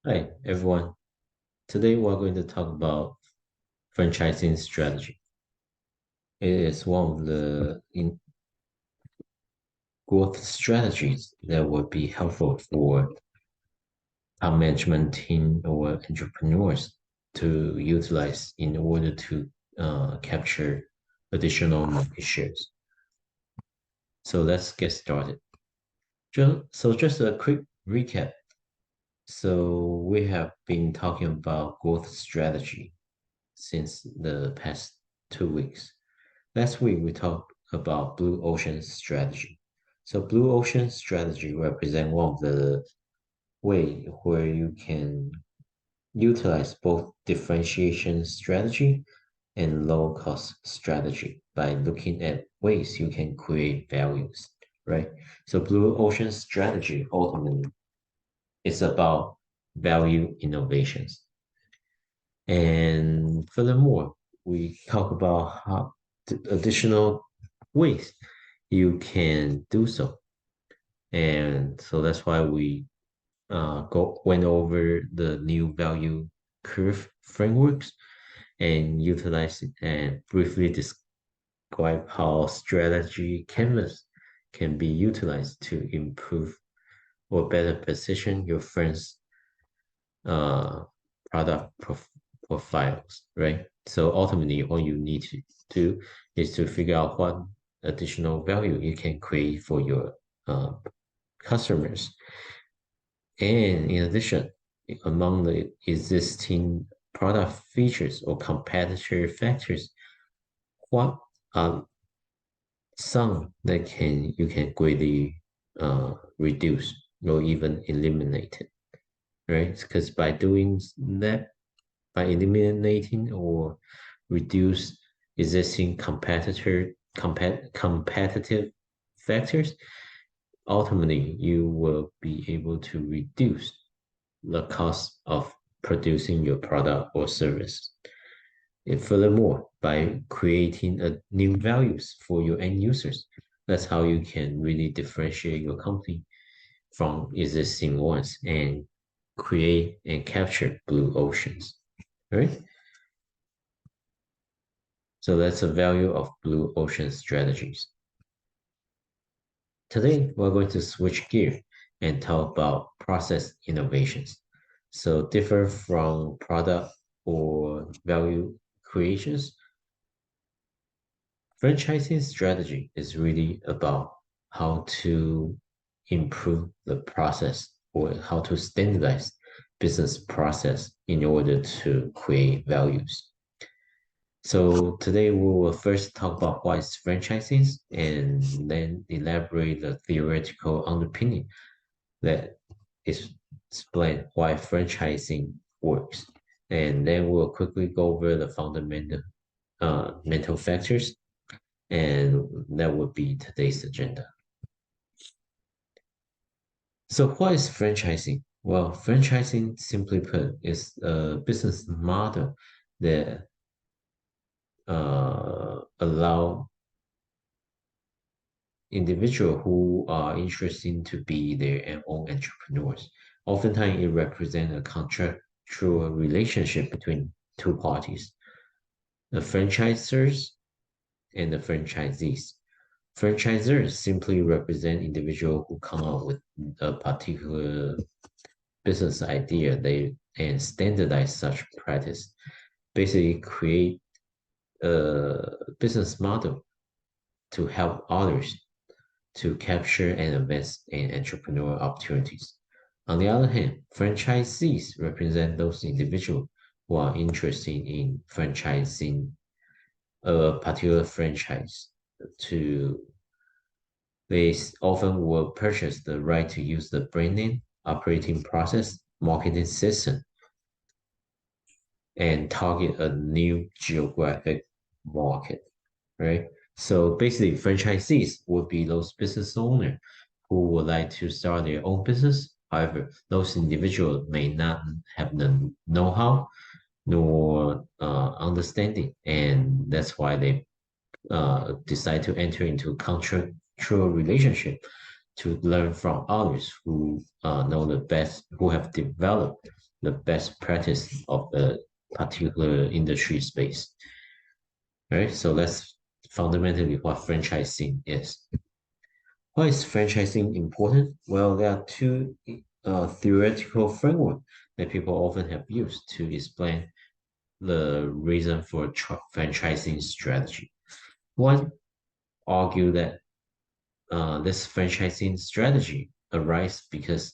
Hi, everyone. Today we're going to talk about franchising strategy. It is one of the growth strategies that would be helpful for our management team or entrepreneurs to utilize in order to capture additional market shares. So let's get started. Just a quick recap. So we have been talking about growth strategy since the past 2 weeks. Last week, we talked about blue ocean strategy. So blue ocean strategy represents one of the way where you can utilize both differentiation strategy and low cost strategy by looking at ways you can create values, right? So blue ocean strategy ultimately is about value innovations. And furthermore, we talk about how additional ways you can do so. And so that's why we went over the new value curve frameworks and utilized it and briefly describe how strategy canvas can be utilized to improve or better position your friends' uh, product profiles, right? So ultimately, all you need to do is to figure out what additional value you can create for your uh, customers. And in addition, among the existing product features or competitor factors, what are some that can you can greatly reduce or even eliminate it, right? Because by doing that, by eliminating or reduce existing competitive factors, ultimately you will be able to reduce the cost of producing your product or service. And furthermore, by creating a new values for your end users, that's how you can really differentiate your company from existing ones and create and capture blue oceans. Right? So that's the value of blue ocean strategies. Today, we're going to switch gear and talk about process innovations. So different from product or value creations, franchising strategy is really about how to improve the process or how to standardize business process in order to create values. So today we will first talk about what is franchising and then elaborate the theoretical underpinning that is explain why franchising works. And then we'll quickly go over the fundamental mental factors, and that would be today's agenda. So what is franchising? Well, franchising, simply put, is a business model that allow individuals who are interested to be their own entrepreneurs. Oftentimes, it represents a contractual relationship between two parties, the franchisors and the franchisees. Franchisors simply represent individuals who come up with a particular business idea and standardize such practice. Basically, create a business model to help others to capture and invest in entrepreneurial opportunities. On the other hand, franchisees represent those individuals who are interested in franchising a particular franchise to they often will purchase the right to use the branding, operating process, marketing system, and target a new geographic market, right? So basically, franchisees would be those business owners who would like to start their own business. However, those individuals may not have the know-how nor understanding, and that's why they decide to enter into a contractual relationship to learn from others who know the best, who have developed the best practice of the particular industry space. Right? So that's fundamentally what franchising is. Why is franchising important? Well, there are two theoretical frameworks that people often have used to explain the reason for franchising strategy. One argue that this franchising strategy arises because,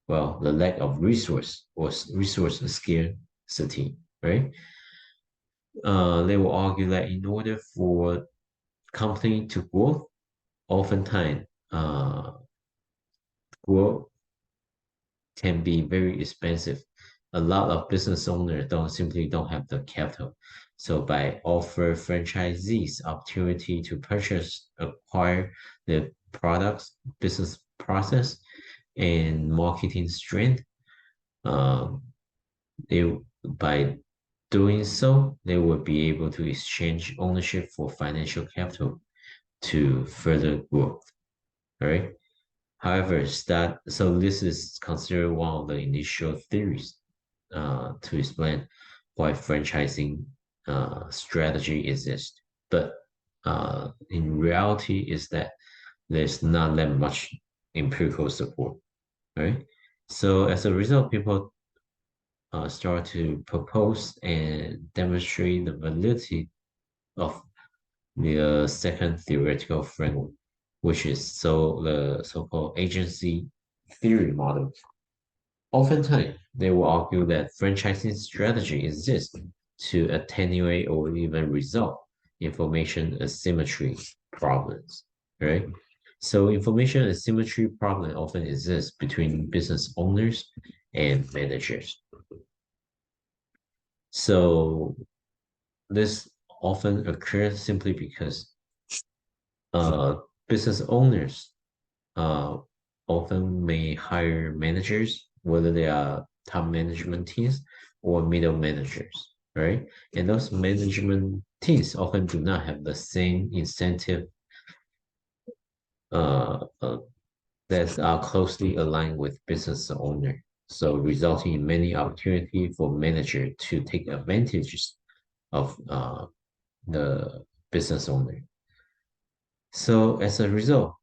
well, the lack of resource or resource scarcity, right? They will argue that in order for company to grow, oftentimes growth can be very expensive. A lot of business owners don't have the capital. So by offer franchisees opportunity to purchase, acquire the products, business process, and marketing strength, um, they by doing so, they will be able to exchange ownership for financial capital to further growth. All right. However, this is considered one of the initial theories to explain why franchising strategy exists. But in reality, is that there's not that much empirical support, right? So as a result, people start to propose and demonstrate the validity of the second theoretical framework, which is the so-called agency theory model. Oftentimes, they will argue that franchising strategy exists to attenuate or even resolve information asymmetry problems, right? So information asymmetry problem often exists between business owners and managers. So this often occurs simply because uh, business owners uh, often may hire managers, whether they are top management teams or middle managers, right? And those management teams often do not have the same incentive uh, uh, that are closely aligned with business owner. So resulting in many opportunity for manager to take advantages of the business owner. So as a result,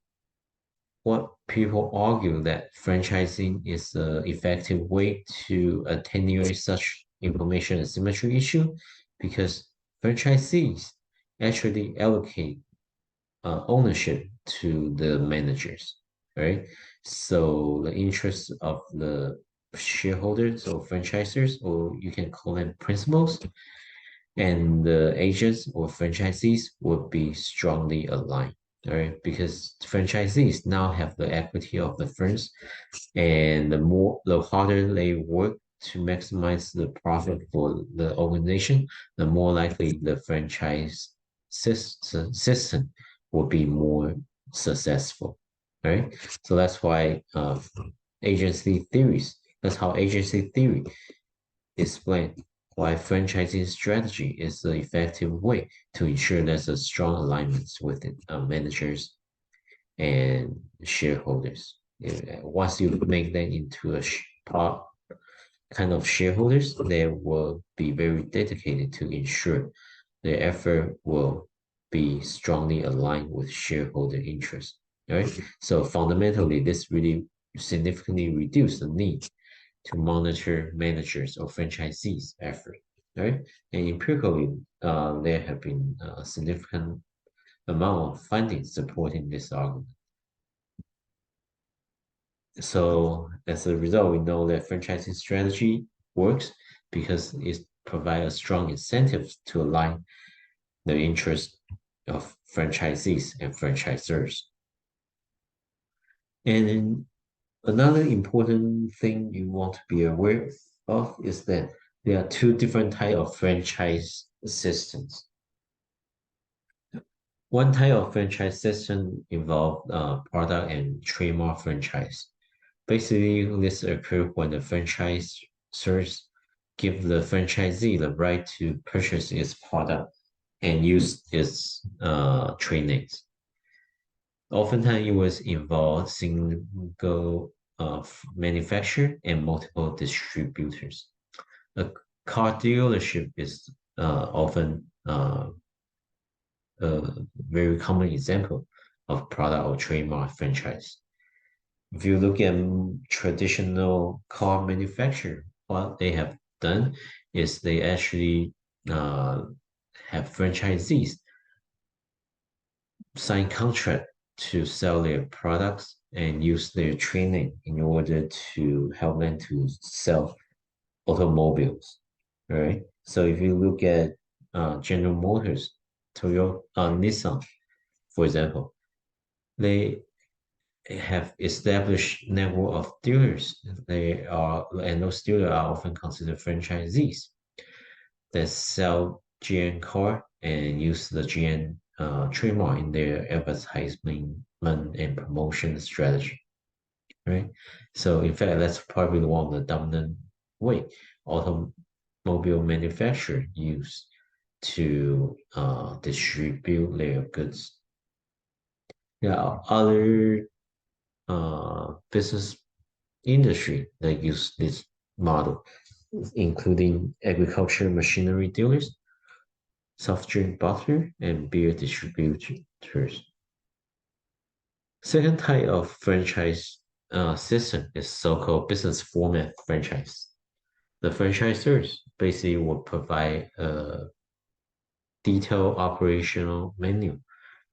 what people argue that franchising is an effective way to attenuate such information asymmetry issue because franchisees actually allocate ownership to the managers, right? So the interests of the shareholders or franchisors, or you can call them principals, and the agents or franchisees would be strongly aligned, right? Because franchisees now have the equity of the firms, and the harder they work to maximize the profit for the organization, the more likely the franchise system will be more successful, right? So that's why agency theories. That's how agency theory explain why franchising strategy is the effective way to ensure there's a strong alignment with managers and shareholders. Once you make them into a part kind of shareholders, they will be very dedicated to ensure their effort will be strongly aligned with shareholder interests. Right. So fundamentally, this really significantly reduce the need to monitor managers or franchisees' effort, right? And empirically, there have been a significant amount of findings supporting this argument. So as a result, we know that franchising strategy works because it provides a strong incentive to align the interests of franchisees and franchisors. And another important thing you want to be aware of is that there are two different types of franchise systems. One type of franchise system involves product and trademark franchise. Basically, this occurs when the franchisors give the franchisee the right to purchase its product and use its trade names. Oftentimes, it was involved single manufacturer and multiple distributors. A car dealership is often a very common example of product or trademark franchise. If you look at traditional car manufacturer, what they have done is they actually uh, have franchisees sign contract to sell their products and use their training in order to help them to sell automobiles, right? So if you look at General Motors, Toyota, Nissan, for example, they have established network of dealers. And those dealers are often considered franchisees that sell GM car and use the GM trademark in their advertisement and promotion strategy, right? So in fact, that's probably one of the dominant way automobile manufacturer use to distribute their goods. There are other business industry that use this model, including agriculture machinery dealers, soft drink bottlers, and beer distributors. Second type of franchise system is so-called business format franchise. The franchisors basically will provide a detailed operational menu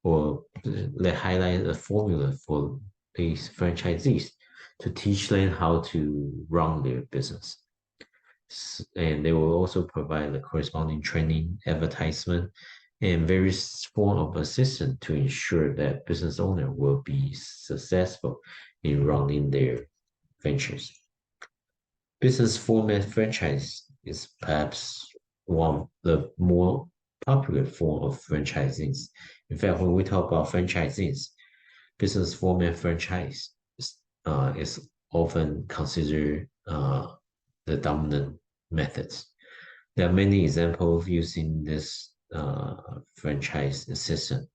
or they highlight a formula for these franchisees to teach them how to run their business. And they will also provide the corresponding training, advertisement, and various form of assistance to ensure that business owner will be successful in running their ventures. Business format franchise is perhaps one of the more popular form of franchising. In fact, when we talk about franchising, business format franchise is often considered the dominant methods. There are many examples using this franchise system.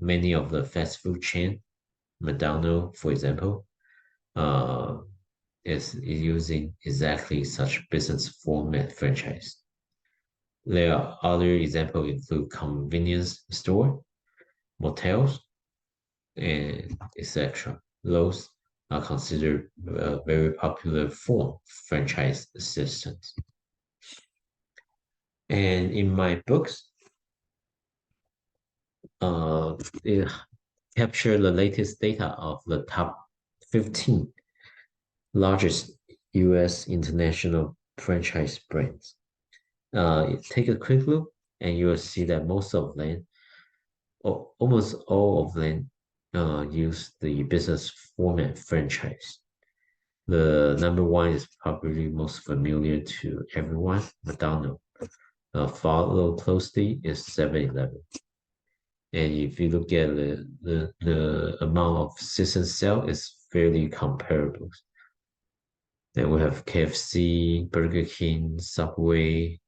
Many of the fast food chain, McDonald's, for example, uh, is using exactly such business format franchise. There are other examples include convenience store, motels, and etc. Those are considered a very popular form of franchise systems. And in my books, it captured the latest data of the top 15 largest US international franchise brands. Take a quick look and you will see that most of them, or almost all of them, use the business format franchise. The number one is probably most familiar to everyone, McDonald's. Followed closely is 7-Eleven. And if you look at the amount of system sale, it's fairly comparable. Then we have KFC, Burger King, Subway,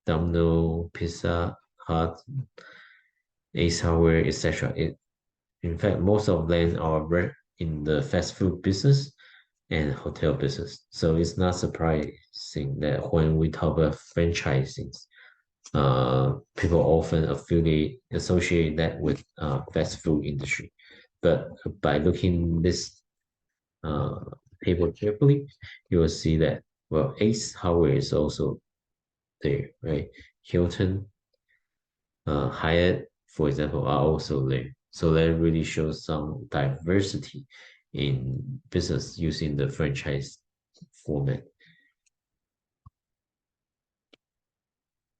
Domino, Pizza Hut, Ace Hardware, etc. In fact, most of them are in the fast food business and hotel business. So it's not surprising that when we talk about franchising, people often associate that with fast food industry. But by looking this uh, table carefully, you will see that well, Ace Hardware is also there, right? Hilton, Hyatt, for example, are also there. So that really shows some diversity in business using the franchise format.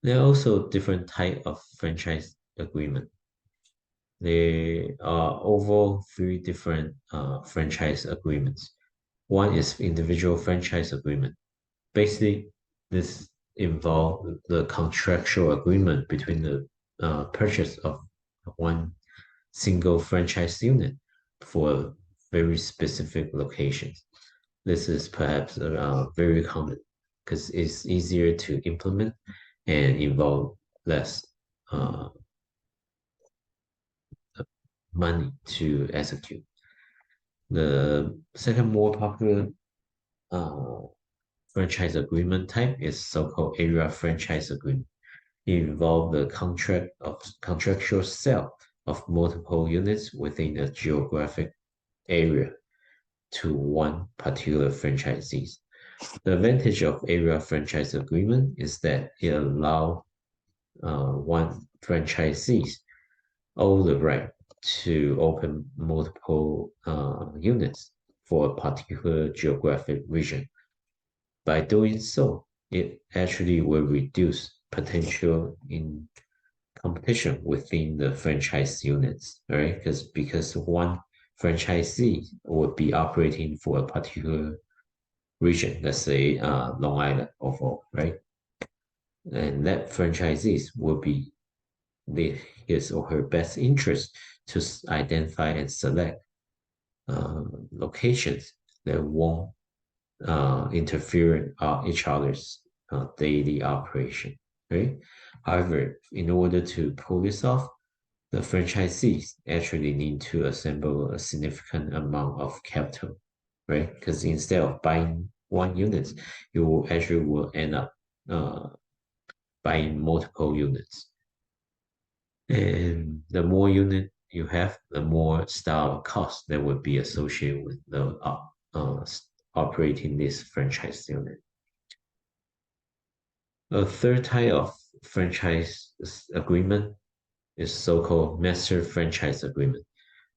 There are also different type of franchise agreement. There are overall three different franchise agreements. One is individual franchise agreement. Basically, this involves the contractual agreement between the purchase of one single franchise unit for very specific locations. This is perhaps very common because it's easier to implement and involve less uh, money to execute. The second more popular uh, franchise agreement type is so-called area franchise agreement. It involves the contractual sale of multiple units within a geographic area to one particular franchisee. The advantage of area franchise agreement is that it allows one franchisee all the right to open multiple units for a particular geographic region. By doing so, it actually will reduce potential in competition within the franchise units, right? Because one franchisee would be operating for a particular region, let's say Long Island overall, right? And that franchisees will be his or her best interest to identify and select locations that won't interfere in each other's daily operation, right? However, in order to pull this off, the franchisees actually need to assemble a significant amount of capital, right? Because instead of buying one unit, you actually will end up uh, buying multiple units. And the more unit you have, the more style cost that would be associated with the operating this franchise unit. A third type of franchise agreement is so-called master franchise agreement,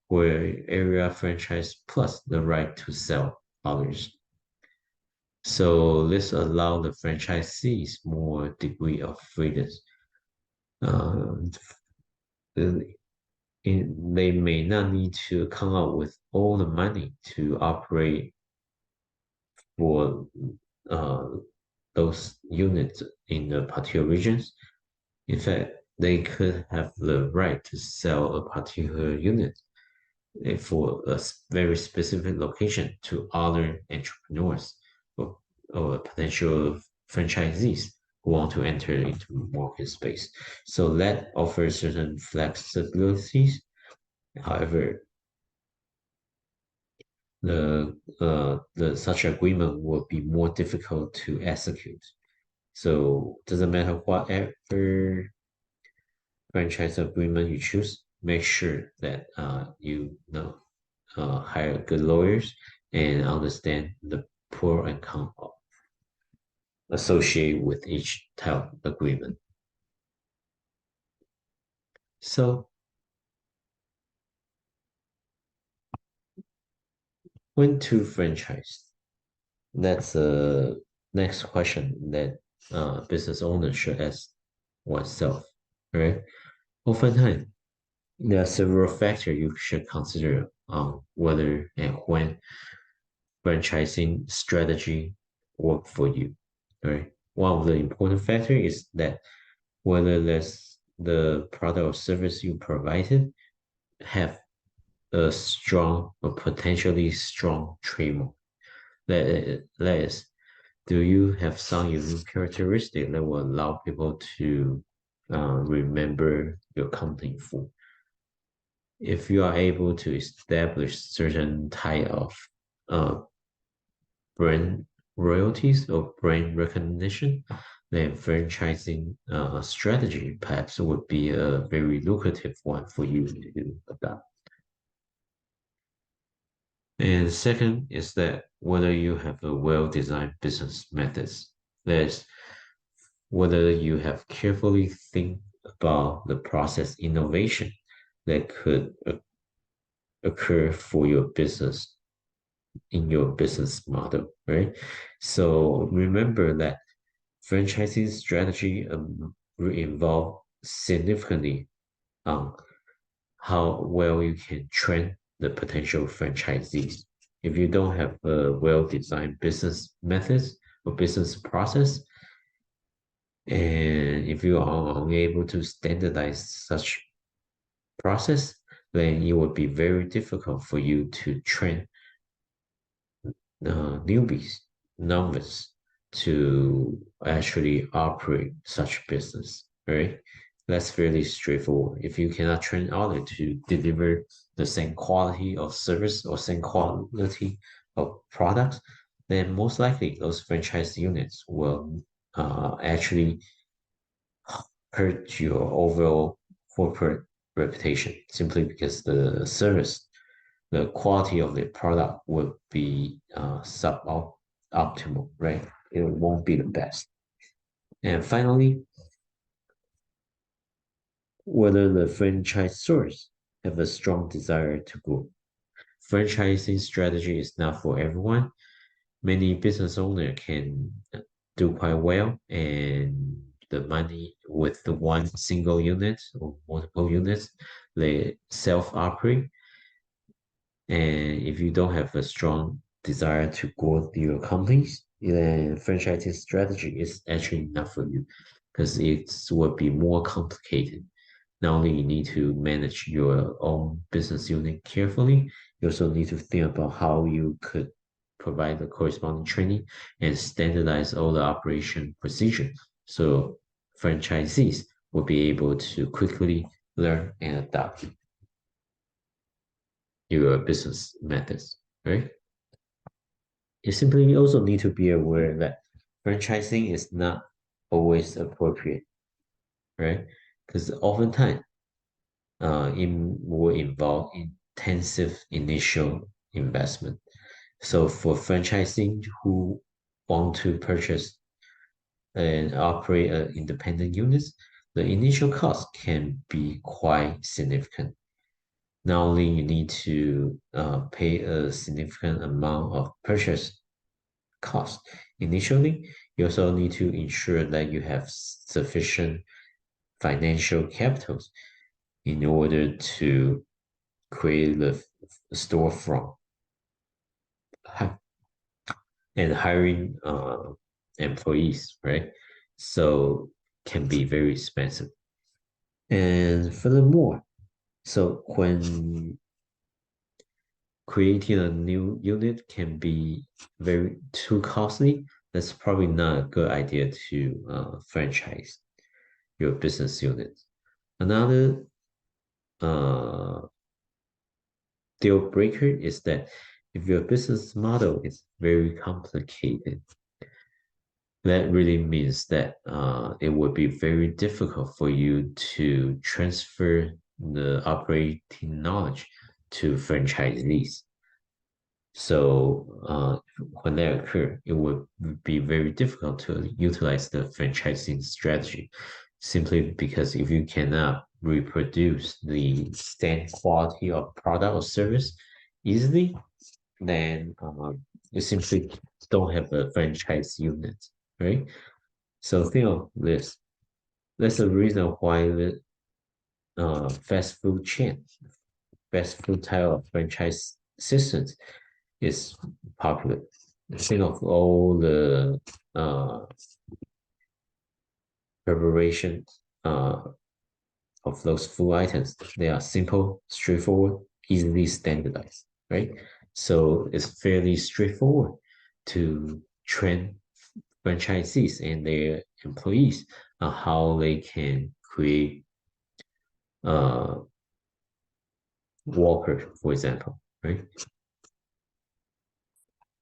where area franchise plus the right to sell others. So this allows the franchisees more degree of freedom. Uh, they may not need to come up with all the money to operate for uh, those units in the particular regions. In fact, they could have the right to sell a particular unit for a very specific location to other entrepreneurs or potential franchisees who want to enter into market space. So that offers certain flexibilities. However, the such agreement will be more difficult to execute. So doesn't matter whatever franchise agreement you choose, make sure that you know hire good lawyers and understand the pro and con associated with each type of agreement. So when to franchise? That's the next question that business owners should ask oneself, right? Oftentimes, there are several factors you should consider on whether and when franchising strategy work for you, right? One of the important factors is that whether that's the product or service you provided have a strong or potentially strong trademark. That is, do you have some unique characteristic that will allow people to remember your company for? If you are able to establish certain type of uh, brand royalties or brand recognition, then franchising strategy perhaps would be a very lucrative one for you to adopt. And second is that whether you have a well-designed business methods, that is, whether you have carefully think about the process innovation that could occur for your business in your business model, right? So remember that franchising strategy involve significantly on how well you can train the potential franchisees. If you don't have a well-designed business methods or business process, and if you are unable to standardize such process, then it would be very difficult for you to train newbies, novice, to actually operate such business, right? That's fairly straightforward. If you cannot train others to deliver the same quality of service or same quality of products, then most likely those franchise units will actually hurt your overall corporate reputation simply because the service, the quality of the product will be suboptimal, right? It won't be the best. And finally, whether the franchisors have a strong desire to grow. Franchising strategy is not for everyone. Many business owners can do quite well, and the money with the one single unit or multiple units, they self-operate. And if you don't have a strong desire to grow your companies, then franchising strategy is actually not for you because it will be more complicated. Not only you need to manage your own business unit carefully, you also need to think about how you could provide the corresponding training and standardize all the operation procedures. So franchisees will be able to quickly learn and adapt your business methods, right? You simply also need to be aware that franchising is not always appropriate, right? Because oftentimes it will involve intensive initial investment. So for franchising who want to purchase and operate independent units, the initial cost can be quite significant. Not only you need to pay a significant amount of purchase cost initially, you also need to ensure that you have sufficient financial capitals in order to create the storefront and hiring employees, right? So can be very expensive. And furthermore, so when creating a new unit can be very too costly, that's probably not a good idea to franchise your business unit. Another uh, deal breaker is that if your business model is very complicated, that really means that it would be very difficult for you to transfer the operating knowledge to franchisees. So when that occurs, it would be very difficult to utilize the franchising strategy, simply because if you cannot reproduce the same quality of product or service easily, then you simply don't have a franchise unit, right? So think of this. That's the reason why the fast food chain, fast food type of franchise systems is popular. Think of all the uh, preparation uh, of those food items. They are simple, straightforward, easily standardized, right? So it's fairly straightforward to train franchisees and their employees on how they can create uh, Walker, for example, right?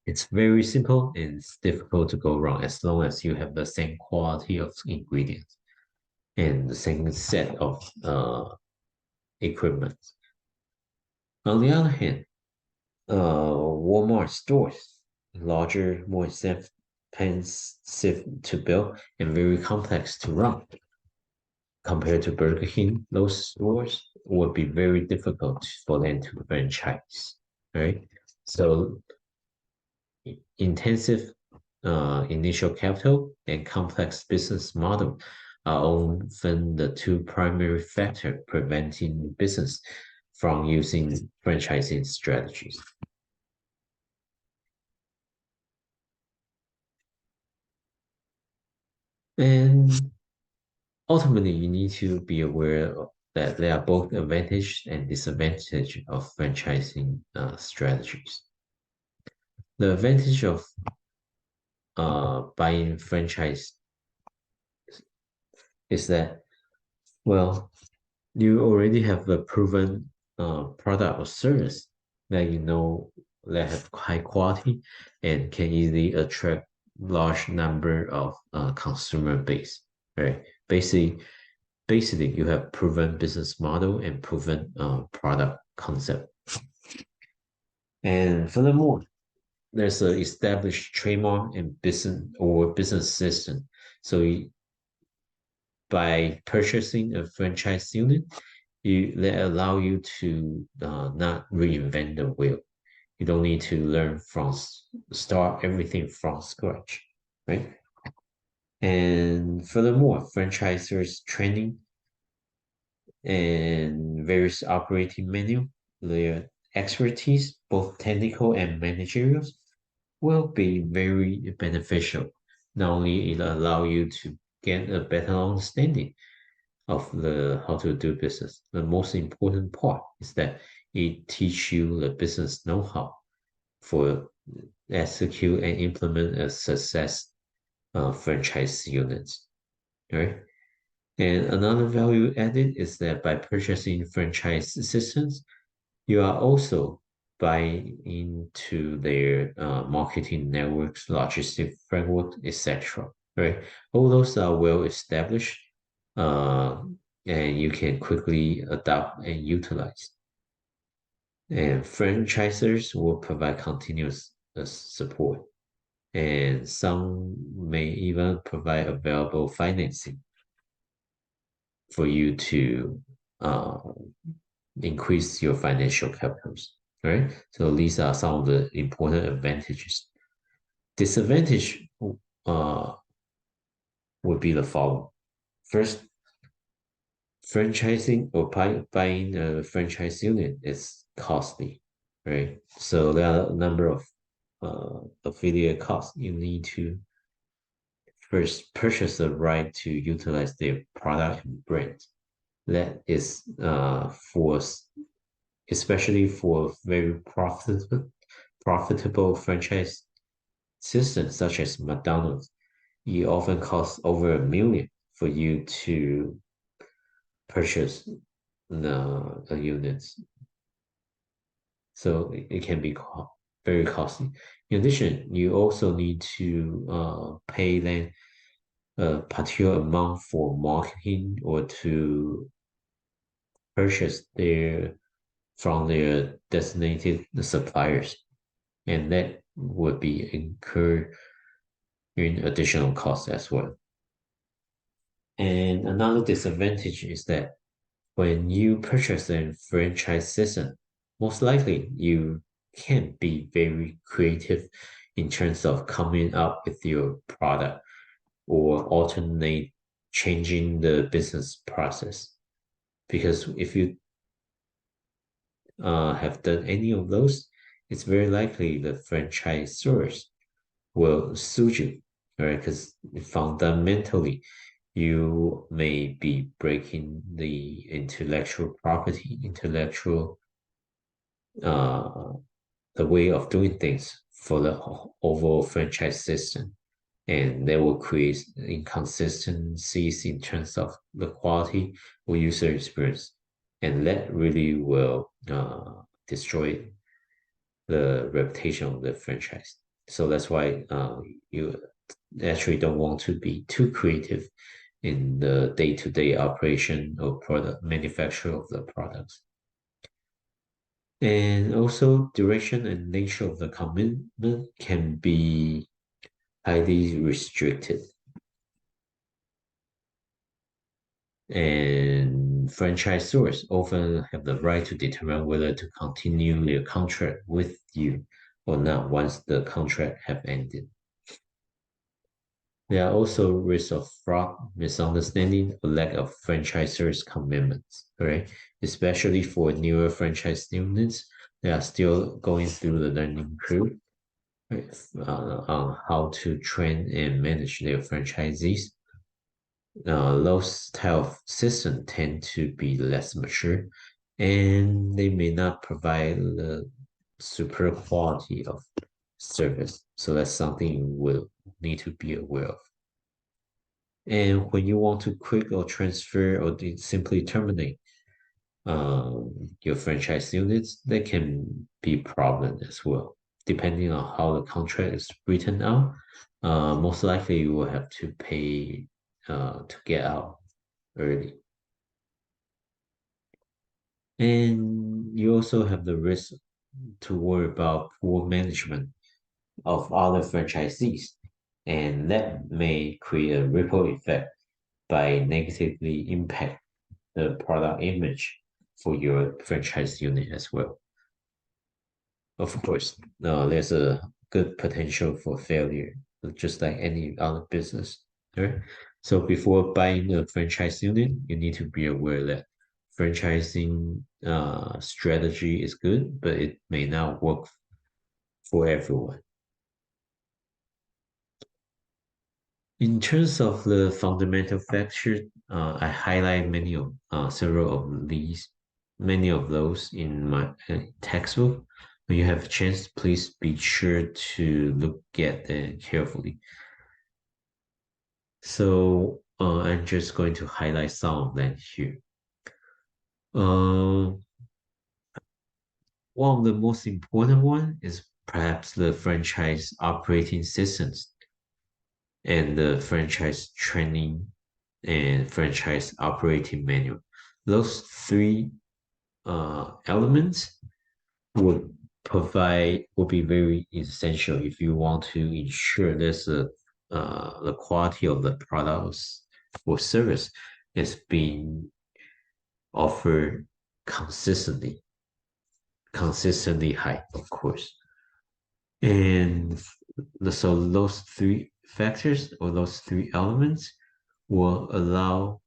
It's very simple and it's difficult to go wrong as long as you have the same quality of ingredients and the same set of equipment. On the other hand, Walmart stores, larger, more expensive to build and very complex to run. Compared to Burger King, those stores would be very difficult for them to franchise, right? So intensive initial capital and complex business model are often the two primary factors preventing business from using franchising strategies. And ultimately, you need to be aware that there are both advantage and disadvantage of franchising strategies. The advantage of buying franchise is that Well, you already have a proven product or service that you know that have high quality and can easily attract large number of consumer base, right? Basically, you have proven business model and proven product concept. And furthermore, there's an established trademark and business system. So by purchasing a franchise unit, they allow you to not reinvent the wheel. You don't need to learn from start everything from scratch, right? And furthermore, franchisors training and various operating manual, their expertise, both technical and managerial, will be very beneficial. Not only it allow you to get a better understanding of the how to do business. The most important part is that it teach you the business know-how for execute and implement a success franchise units, right? And another value added is that by purchasing franchise systems, you are also buying into their marketing networks, logistic framework, etc. Right? All those are well established, uh, and you can quickly adopt and utilize. And franchisors will provide continuous support, and some may even provide available financing for you to uh, increase your financial capitals, right? So these are some of the important advantages. Disadvantage uh, would be the following. First, franchising or buying a franchise unit is costly, right? So there are a number of affiliate costs. You need to first purchase the right to utilize their product and brand. That is for especially for very profitable franchise systems such as McDonald's. It often costs over $1 million for you to purchase the units. So it can be very costly. In addition, you also need to pay them a particular amount for marketing or to purchase from their designated suppliers, and that would be incurring additional costs as well. And another disadvantage is that when you purchase a franchise system, most likely you can't be very creative in terms of coming up with your product or alternate changing the business process. Because if you have done any of those, it's very likely the franchisors will sue you, right? Because fundamentally, you may be breaking the intellectual, uh, the way of doing things for the overall franchise system. And that will create inconsistencies in terms of the quality or user experience. And that really will destroy the reputation of the franchise. So that's why you actually don't want to be too creative in the day-to-day operation or product manufacture of the products. And also direction and nature of the commitment can be highly restricted. And franchisors often have the right to determine whether to continue their contract with you or not once the contract have ended. There are also risks of fraud, misunderstanding, or lack of franchisors' commitments, right? Especially for newer franchise units, they are still going through the learning curve, right? On how to train and manage their franchisees. Those type of systems tend to be less mature, and they may not provide the super quality of service. So that's something you will need to be aware of. And when you want to quit or transfer or simply terminate your franchise units, that can be a problem as well. Depending on how the contract is written out, most likely you will have to pay to get out early. And you also have the risk to worry about poor management of other franchisees, and that may create a ripple effect by negatively impact the product image for your franchise unit as well. Of course, there's a good potential for failure, just like any other business, right? So before buying a franchise unit, you need to be aware that franchising strategy is good, but it may not work for everyone. In terms of the fundamental factors, I highlight several of these, many of those in my textbook. When you have a chance, please be sure to look at them carefully. So I'm just going to highlight some of them here. Uh, One of the most important one is perhaps the franchise operating systems and the franchise training and franchise operating manual. Those three elements would would be very essential if you want to ensure the quality of the products or service is being offered consistently, consistently high, of course. And so those three factors or those three elements will allow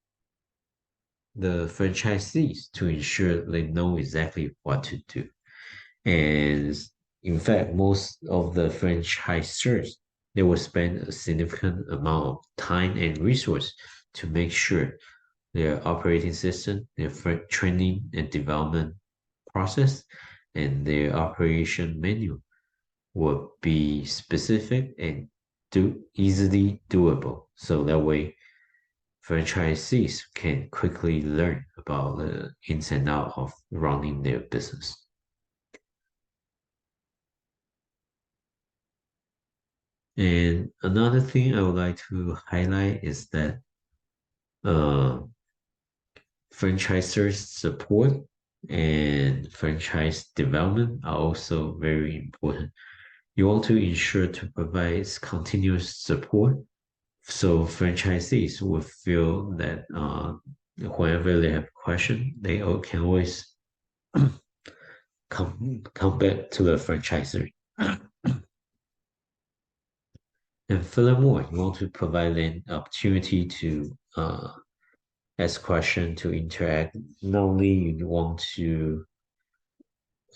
the franchisees to ensure they know exactly what to do. And in fact, most of the franchisors, they will spend a significant amount of time and resource to make sure their operating system, their training and development process, and their operation menu will be specific and easily doable. So that way franchisees can quickly learn about the ins and outs of running their business. And another thing I would like to highlight is that uh, franchisors support and franchise development are also very important. You want to ensure to provide continuous support so franchisees will feel that whenever they have question, can always come back to the franchisor. And furthermore, you want to provide an opportunity to ask questions, to interact. Not only you want to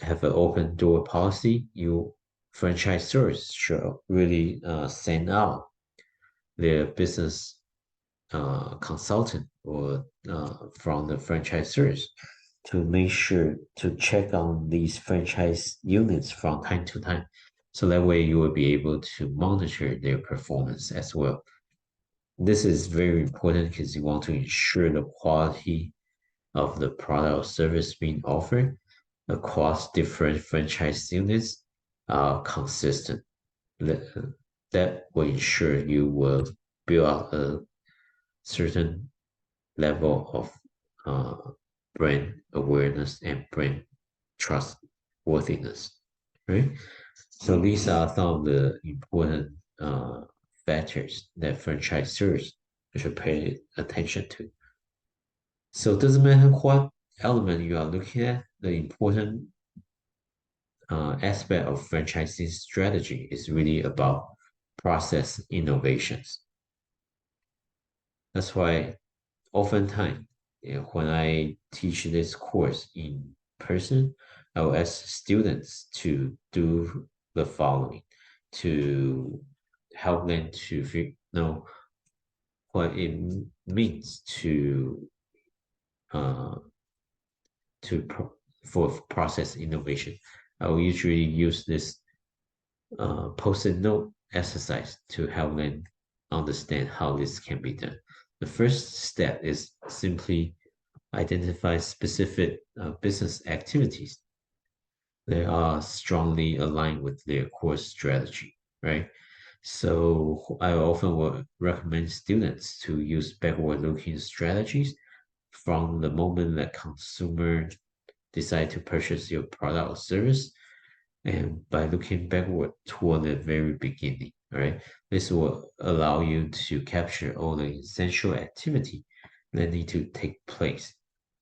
have an open door policy, you franchisors should really send out their business consultant or from the franchisors to make sure to check on these franchise units from time to time. So that way you will be able to monitor their performance as well. This is very important because you want to ensure the quality of the product or service being offered across different franchise units are consistent. That, that will ensure you will build up a certain level of brand awareness and brand trustworthiness, right? So these are some of the important factors that franchisors should pay attention to. So it doesn't matter what element you are looking at, the important aspect of franchising strategy is really about process innovations. That's why oftentimes, when I teach this course in person, I will ask students to do the following to help them to know what it means uh, to pro for process innovation. I will usually use this post-it note exercise to help them understand how this can be done. The first step is simply identify specific business activities that are strongly aligned with their core strategy, right? So I often would recommend students to use backward-looking strategies from the moment that consumer decide to purchase your product or service, and by looking backward toward the very beginning, right? This will allow you to capture all the essential activity that need to take place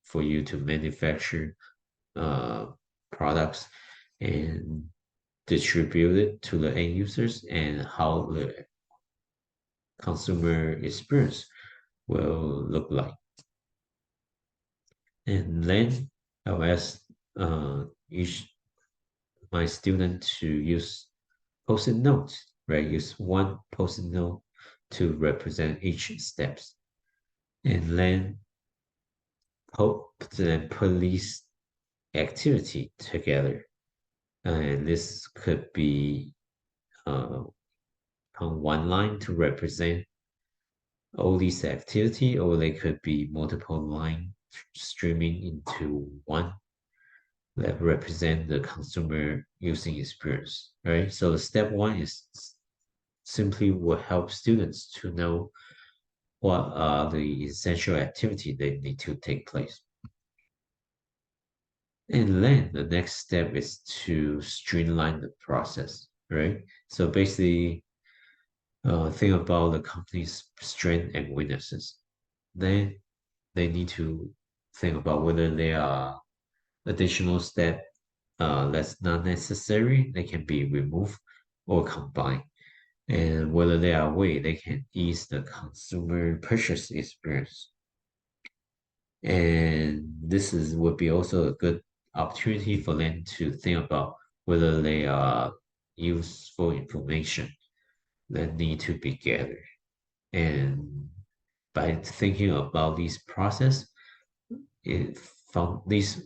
for you to manufacture uh, products and distribute it to the end users, and how the consumer experience will look like. And then I'll ask each my student to use post-it notes, right? Use one post-it note to represent each steps, and then put these activity together. And this could be uh, on one line to represent all these activity, or they could be multiple line streaming into one that represent the consumer using experience, right? So the step one is simply will help students to know what are the essential activity that need to take place. And then the next step is to streamline the process, right? So basically, think about the company's strength and weaknesses. Then they need to think about whether there are additional step that's not necessary, they can be removed or combined, and whether there are way they can ease the consumer purchase experience. And this is would be also a good opportunity for them to think about whether they are useful information that need to be gathered. And by thinking about this process, it found this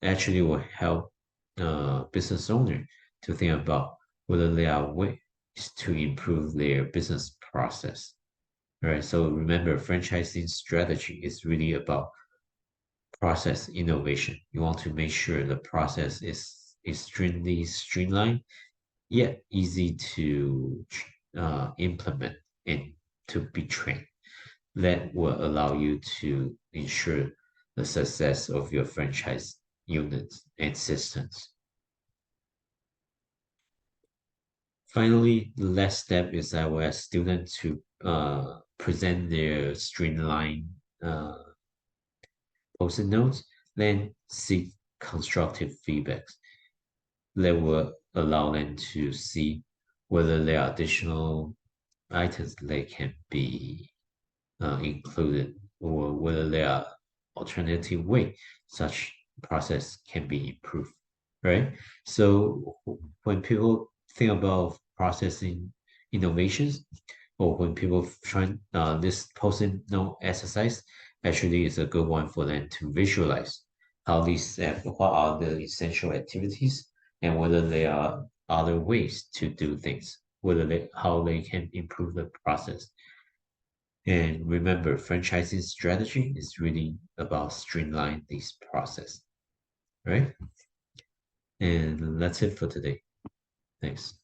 actually will help business owner to think about whether there are ways to improve their business process. All right. So remember, franchising strategy is really about process innovation. You want to make sure the process is extremely streamlined, yet easy to implement and to be trained. That will allow you to ensure the success of your franchise units and systems. Finally, the last step is I will ask students to present their streamlined post-it notes, then seek constructive feedbacks that will allow them to see whether there are additional items that can be included, or whether there are alternative way such process can be improved, right? So when people think about processing innovations, or when people try this post-it note exercise, actually is a good one for them to visualize how these what are the essential activities, and whether there are other ways to do things, whether they how they can improve the process. And remember, franchising strategy is really about streamline this process, right? And that's it for today. Thanks.